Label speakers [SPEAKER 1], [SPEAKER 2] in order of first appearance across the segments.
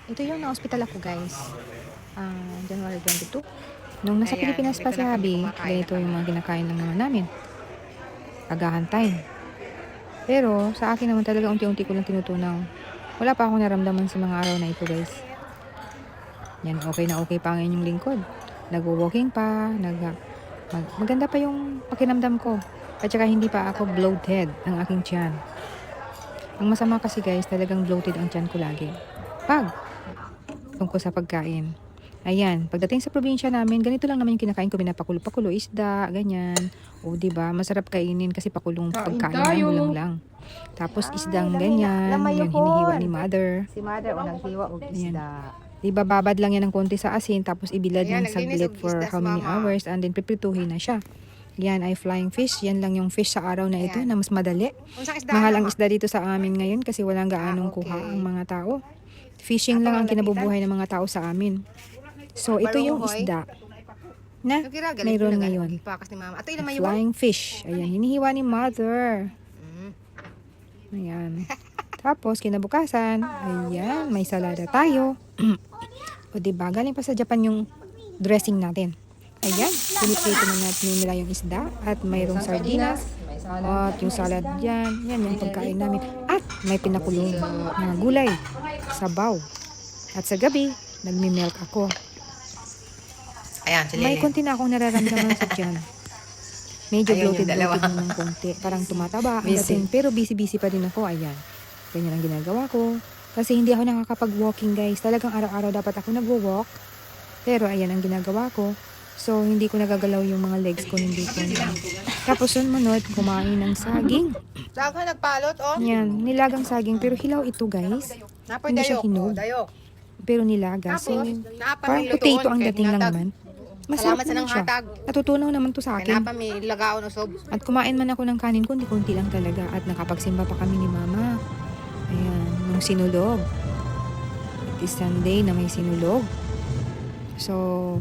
[SPEAKER 1] Ito yung na-hospital ako guys. January 22. Nung nasa Pilipinas pa si Habi, ganito yung mga kinakain ng mga namin. Agahan time. Pero sa akin naman talaga unti-unti ko lang tinutunaw. Wala pa akong naramdaman sa mga araw na ito guys. Yan, okay na okay pa ang inyong lingkod. Nag-walking pa, maganda pa yung pakinamdam ko. At saka hindi pa ako bloated ang aking tiyan. Ang masama kasi guys, talagang bloated ang tiyan ko lagi. Tungkol sa pagkain. Ayan, pagdating sa probinsya namin, ganito lang naman yung kinakain ko, pinapakulo-pakulo, isda, ganyan. O, diba, masarap kainin kasi pakulong pagkain lang, ulam lang. Tapos isdang ganyan, yung hinihiwa ni mother.
[SPEAKER 2] Si mother o naghiwa og isda.
[SPEAKER 1] Diba, babad lang yan ng konti sa asin, tapos ibilad ng saglit for how many hours, and then piprituhin na siya. Yan ay flying fish. Yan lang yung fish sa araw na ito na mas madali. Mahal ang isda dito sa amin ngayon kasi walang gaanong kuha ang mga tao. Fishing lang ang kinabubuhay ng mga tao sa amin. So, ito yung isda na mayroon ngayon. Flying fish. Ayan, hinihiwa ni mother. Ayan. Tapos, kinabukasan, ayan, may salada tayo. O diba, galing pa sa Japan yung dressing natin. Ayan, piniprito na natin nila yung isda at mayroong sardinas at yung salad dyan. Yan yung pagkain namin. At may pinakulong na gulay, sabaw. At sa gabi, nagmi-milk ako.
[SPEAKER 2] Ayan,
[SPEAKER 1] May konti na akong nararamdaman sa tiyan. Medyo bloated ng konti. Parang tumataba ang dating. Pero busy-busy pa din ako. Ayan. Ganyan ang ginagawa ko. Kasi hindi ako nakakapag-walking guys. Talagang araw-araw dapat ako nagwo-walk. Pero ayan ang ginagawa ko. So, hindi ko nagagalaw yung mga legs ko. Hindi ko. Tapos sumunod, kumain ng saging.
[SPEAKER 2] Saka nagpalot, oh.
[SPEAKER 1] Yan, nilagang saging. Pero hilaw ito guys. Hindi siya hinog. Pero nilaga. So, parang potato ang dating lang naman. Masarap naman siya. Natutunaw naman to sa akin. At kumain man ako ng kanin, kundi-kunti lang talaga. At nakapagsimba pa kami ni mama. Ayan, nung sinulog. It is Sunday na may sinulog. So,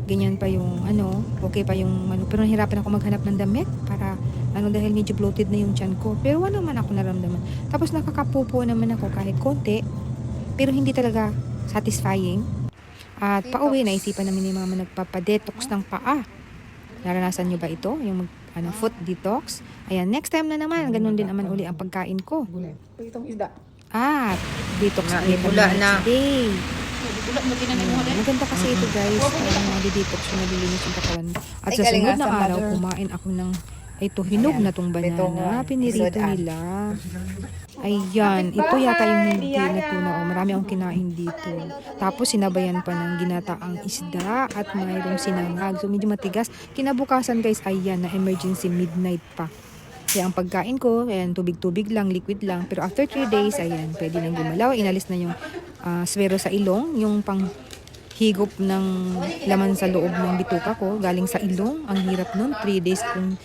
[SPEAKER 1] ganyan pa yung okay pa yung pero nahirapan ako maghanap ng damit para dahil medyo bloated na yung tiyan ko. Pero wala naman ako naramdaman. Tapos nakakapupo naman ako kahit konti. Pero hindi talaga satisfying. At pauwi, naisipan namin ni mama nagpapadetox ng paa. Naranasan nyo ba ito? Yung foot detox? Ayan, next time na naman, ganun din naman uli ang pagkain ko.
[SPEAKER 2] Itong isda.
[SPEAKER 1] Detox
[SPEAKER 2] Na,
[SPEAKER 1] ulit
[SPEAKER 2] bula
[SPEAKER 1] naman
[SPEAKER 2] na.
[SPEAKER 1] today. Maganda kasi ito guys. Detox yung nalilinis yung katawan. At sa sunod na araw, kumain ako ng hinog na tong banana. Pinirito nila. Ayan, ito yata yung hindi na tuna. Marami akong kinain dito. Tapos sinabayan pa ng ginataang isda at mayroong sinangag. So medyo matigas. Kinabukasan guys, ayan, na emergency midnight pa. Kaya ang pagkain ko, ayan, tubig-tubig lang, liquid lang. Pero after 3 days, ayan, pwede nang gumalaw. Inalis na yung swero sa ilong, yung pang higop ng laman sa loob ng bituka ko. Galing sa ilong. Ang hirap nun. 3 days kung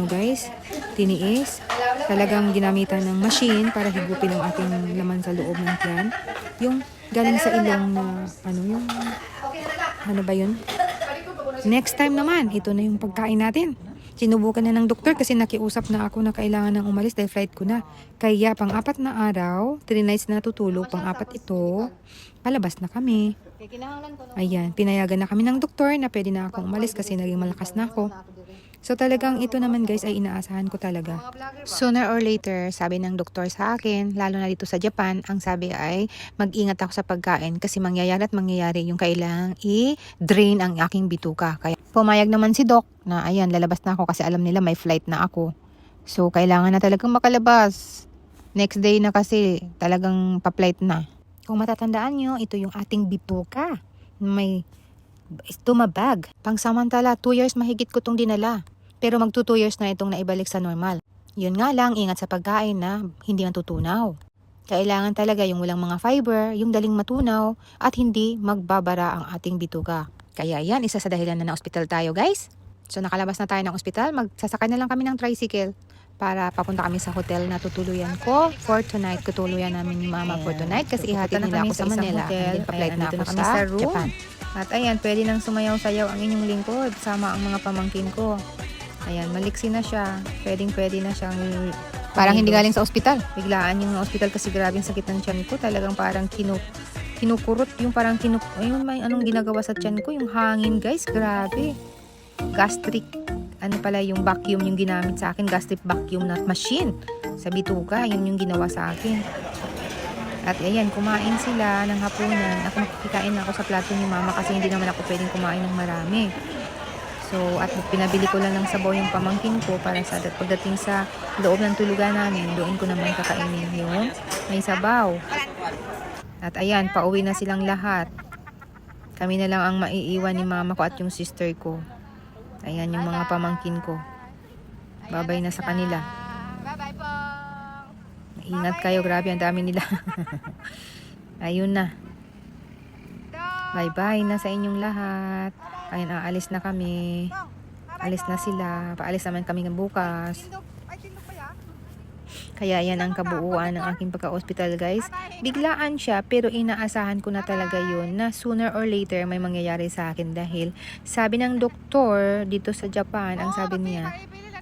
[SPEAKER 1] guys, tiniis. Talagang ginamitan ng machine para higupin ang ating laman sa loob ng tiyan. Yung galing sa ilong na, ba yun? Next time naman, ito na yung pagkain natin. Sinubukan na ng doktor kasi nakiusap na ako na kailangan ng umalis dahil flight ko na. Kaya pang-4 na araw, 3 nights na tutulog, pang-4 ito, palabas na kami. Ayan, pinayagan na kami ng doktor na pwede na akong umalis kasi naging malakas na ako. So talagang ito naman guys ay inaasahan ko talaga. Sooner or later, sabi ng doktor sa akin, lalo na dito sa Japan, ang sabi ay mag-ingat ako sa pagkain kasi mangyayari yung kailangang i-drain ang aking bituka. Kaya pumayag naman si doc na ayan, lalabas na ako kasi alam nila may flight na ako. So kailangan na talagang makalabas. Next day na kasi talagang pa-flight na. Kung matatandaan nyo, ito yung ating bituka. May tumabag. Pangsamantala, 2 years mahigit ko itong dinala. Pero magto 2 years na itong naibalik sa normal. Yun nga lang, ingat sa pagkain na hindi matutunaw. Kailangan talaga yung walang mga fiber, yung daling matunaw, at hindi magbabara ang ating bituka. Kaya yan, isa sa dahilan na na-hospital tayo guys. So nakalabas na tayo ng ospital, magsasakay na lang kami ng tricycle para papunta kami sa hotel na tutuluyan ko for tonight. Tutuluyan namin ni mama for tonight kasi ihatid nila ako sa Manila. And then pa-flight na ako sa Japan. At ayan, pwede nang sumayaw-sayaw ang inyong lingkod. Sama ang mga pamangkin ko. Ayan, maliksi na siya. Pwede na siyang parang hindi galing sa ospital. Biglaan yung ospital kasi grabing sakit ng tiyan ko. Talagang parang kinukurot yung parang ayun, may anong ginagawa sa tiyan ko, yung hangin guys, grabe. Gastric, ano pala yung vacuum yung ginamit sa akin, gastric vacuum na machine sa bituka, yun yung ginawa sa akin. At ayan, kumain sila ng hapunan. Ako nakikikain ako sa plato ni mama kasi hindi naman ako pwedeng kumain ng marami. So, at pinabili ko lang ng sabaw yung pamangkin ko para sa pagdating sa loob ng tulugan namin, doon ko naman kakainin yung may sabaw. At ayan, pauwi na silang lahat. Kami na lang ang maiiwan ni mama ko at yung sister ko. Ayan yung mga pamangkin ko. Babay na sa kanila.
[SPEAKER 2] Bye-bye po.
[SPEAKER 1] Ingat kayo, grabe, ang dami nila. Ayun na. Bye-bye na sa inyong lahat. Ayun, aalis na kami. Alis na sila. Paalis naman kami ng bukas. Kaya yan ang kabuuan ng aking pagka-hospital guys. Biglaan siya pero inaasahan ko na talaga yun na sooner or later may mangyayari sa akin dahil sabi ng doktor dito sa Japan, ang sabi niya,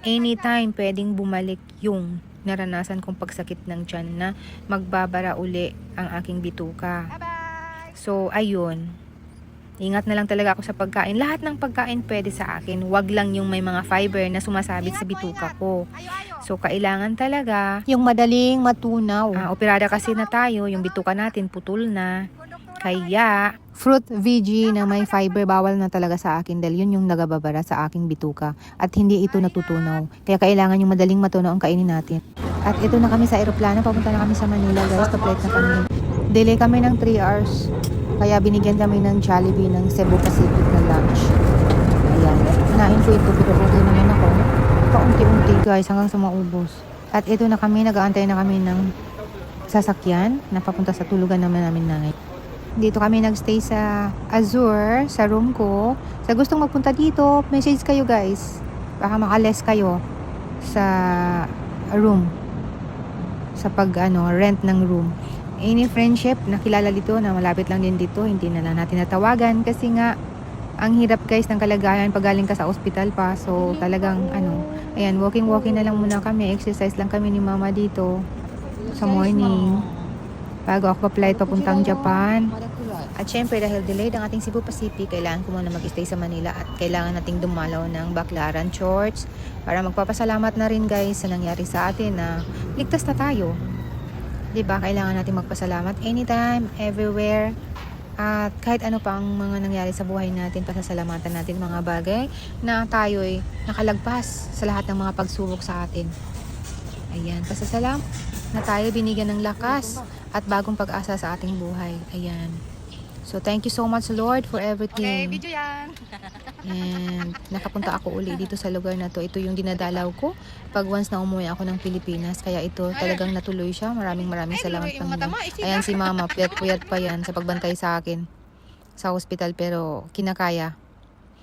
[SPEAKER 1] anytime pwedeng bumalik yung naranasan kong pagsakit ng tiyan na magbabara uli ang aking bituka. So, ayun. Ingat na lang talaga ako sa pagkain. Lahat ng pagkain pwede sa akin. Wag lang yung may mga fiber na sumasabit sa bituka ko. So, kailangan talaga yung madaling matunaw. Operada kasi na tayo. Yung bituka natin putol na. Kaya, fruit veggie na may fiber bawal na talaga sa akin dahil yun yung nagababara sa aking bituka. At hindi ito natutunaw. Kaya kailangan yung madaling matunaw ang kainin natin. At ito na kami sa aeroplano. Papunta na kami sa Manila guys. Pa-flight na kami. Delay kami ng 3 hours. Kaya binigyan kami ng Jollibee ng Cebu Pacific na lunch. Ayan. Kinain ko ito pero okay naman ako. Paunti-unti guys hanggang sa maubos. At ito na kami. Nag-aantay na kami ng sasakyan na papunta sa tulugan naman namin nanay. Dito kami nagstay sa Azure, sa room ko. Sa gustong magpunta dito, message kayo guys. Baka makales kayo sa room. Sa rent ng room. Any friendship nakilala dito na malapit lang din dito, hindi na lang natin natawagan kasi nga ang hirap guys ng kalagayan pag galing ka sa ospital pa. So talagang ayan, walking na lang muna kami, exercise lang kami ni mama dito sa morning bago ako pa-flight papuntang Japan. At syempre dahil delayed ang ating Cebu Pacific, kailangan ko muna mag-stay sa Manila at kailangan nating dumalaw ng Baclaran Church para magpapasalamat na rin guys sa nangyari sa atin na ligtas na tayo. Diba? Kailangan natin magpasalamat anytime, everywhere. At kahit ano pa ang mga nangyari sa buhay natin, pasasalamatan natin mga bagay na tayo'y nakalagpas sa lahat ng mga pagsubok sa atin. Ayan, pasasalamat na tayo binigyan ng lakas at bagong pag-asa sa ating buhay. Ayan. So, thank you so much Lord for everything.
[SPEAKER 2] Okay, video yan.
[SPEAKER 1] And nakapunta ako uli dito sa lugar na to. Ito yung dinadalaw ko pag once na umuwi ako ng Pilipinas. Kaya ito talagang natuloy siya. Maraming salamat Panginoon. Ayan si mama, puyat pa yan sa pagbantay sa akin sa hospital pero kinakaya.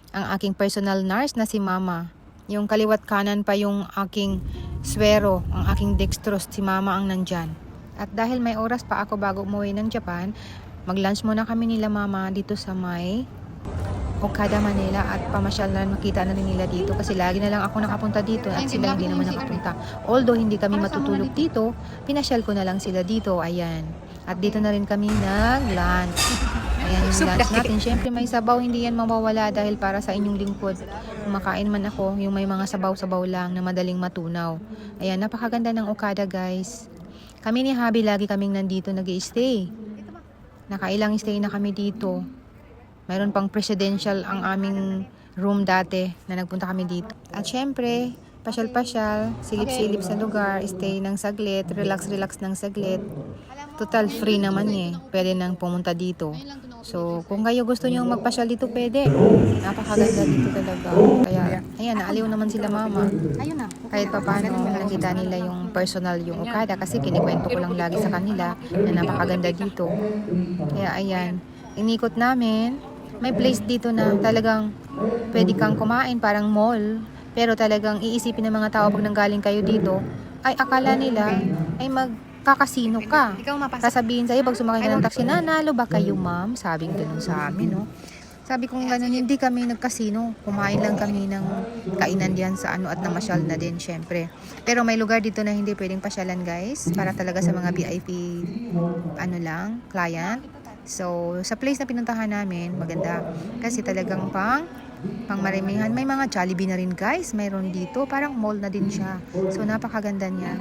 [SPEAKER 1] Ang aking personal nurse na si mama. Yung kaliwat kanan pa yung aking swero, ang aking dextrose, si mama ang nandyan. At dahil may oras pa ako bago umuwi ng Japan, mag-lunch muna kami nila mama dito sa may Okada, Manila at pamasyal na makita na rin nila dito kasi lagi na lang ako nakapunta dito at sila hindi naman nakapunta. Although hindi kami matutulog dito, pinasyal ko na lang sila dito. Ayan. At dito na rin kami nag-lunch. Ayan yung lunch natin. Siyempre may sabaw, hindi yan mawawala dahil para sa inyong lingkod. Kumakain man ako, yung may mga sabaw-sabaw lang na madaling matunaw. Ayan, napakaganda ng Okada guys. Kami ni Habi lagi kaming nandito nag-i-stay. Nakailang stay na kami dito. Mayroon pang presidential ang aming room dati na nagpunta kami dito. At syempre, pasyal-pasyal, silip-silip sa lugar, stay ng saglit, relax-relax ng saglit. Total free naman eh. Pwede nang pumunta dito. So, kung kayo gusto nyo magpasyal dito, pwede. Napakaganda dito talaga. Kaya, ayan, naaliw naman sila mama. Kahit pa paano, nakita nila yung personal yung Okada kasi kinikwento ko lang lagi sa kanila na napakaganda dito. Kaya, ayan, inikot namin. May place dito na talagang pwede kang kumain, parang mall. Pero talagang iisipin ng mga tao pag nanggaling kayo dito, ay akala nila ay magkakasino ka. Sasabihin sa'yo pag sumakay ka ng taxi, nanalo ba kayo ma'am? Sabing ganun sa amin, no? Sabi kong ganun, hindi kami nagkasino. Kumain lang kami ng kainan diyan sa at namasyal na din, syempre. Pero may lugar dito na hindi pwedeng pasyalan, guys. Para talaga sa mga VIP, client. So, sa place na pinuntahan namin, maganda. Kasi talagang pang maramihan. May mga Jollibee na rin guys. Mayroon dito. Parang mall na din siya. So, napakaganda niya.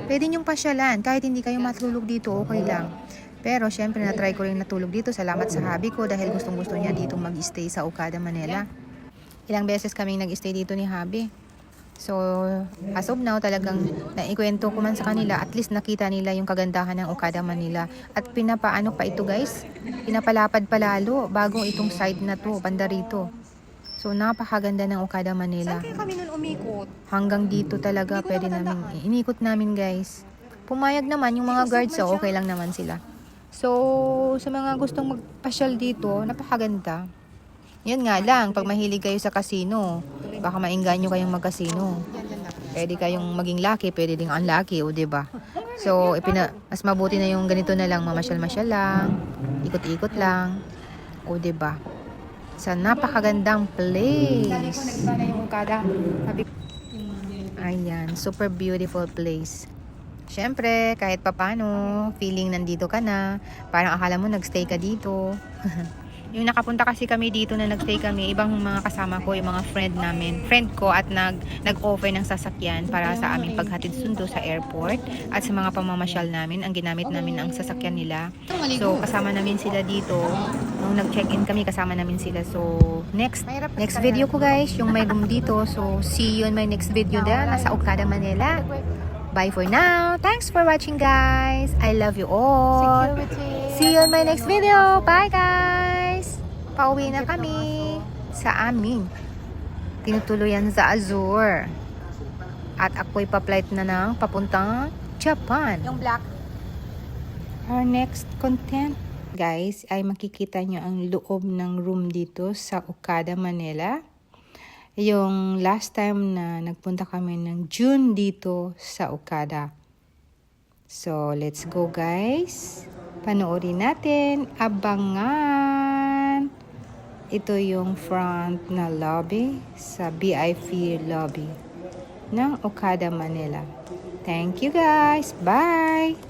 [SPEAKER 1] Pwede niyong pasyalan. Kahit hindi kayo matulog dito, okay lang. Pero, syempre, na-try ko rin natulog dito. Salamat sa hubby ko dahil gustong-gusto niya dito mag-stay sa Okada, Manila. Ilang beses kaming nag-stay dito ni hubby. So, as of now, talagang naikwento ko man sa kanila, at least nakita nila yung kagandahan ng Okada, Manila. At pinapaano pa ito guys, pinapalapad palalo, bagong itong side na to, banda rito. So, napakaganda ng Okada, Manila.
[SPEAKER 2] Saan kaya kami nun umikot?
[SPEAKER 1] Hanggang dito talaga, pwede namin, inikot namin guys. Pumayag naman, yung mga guards, so okay lang naman sila. So, sa mga gustong magpasyal dito, napakaganda. Yun nga lang, pag mahilig kayo sa casino, baka maingganyo kayong mag-casino. Pwede kayong maging lucky, pwede ding unlucky, o diba? So, mas mabuti na yung ganito na lang, mamasyal-masyal lang, ikot-ikot lang, o diba? Sa napakagandang place. Ayan, super beautiful place. Siyempre, kahit papano, feeling nandito ka na, parang akala mo nagstay ka dito. Yung nakapunta kasi kami dito na nagstay kami, ibang mga kasama ko, yung mga friend ko at nag-offer ng sasakyan para sa aming paghatid sundo sa airport at sa mga pamamasyal namin, ang ginamit namin ang sasakyan nila. So, kasama namin sila dito. Nung nag-check-in kami, kasama namin sila. So, next video ko guys, yung may room dito. So, see you in my next video na nasa Okada, Manila. Bye for now. Thanks for watching guys. I love you all. See you in my next video. Bye guys. Pauwi na kami sa amin. Tinutuluyan sa Azure. At ako'y pa-flight na ng papuntang Japan.
[SPEAKER 2] Yung black.
[SPEAKER 1] Our next content guys ay makikita nyo ang loob ng room dito sa Okada, Manila. Yung last time na nagpunta kami ng June dito sa Okada. So, let's go guys. Panoorin natin. Abangan. Ito yung front na lobby sa VIP lobby ng Okada, Manila. Thank you guys. Bye!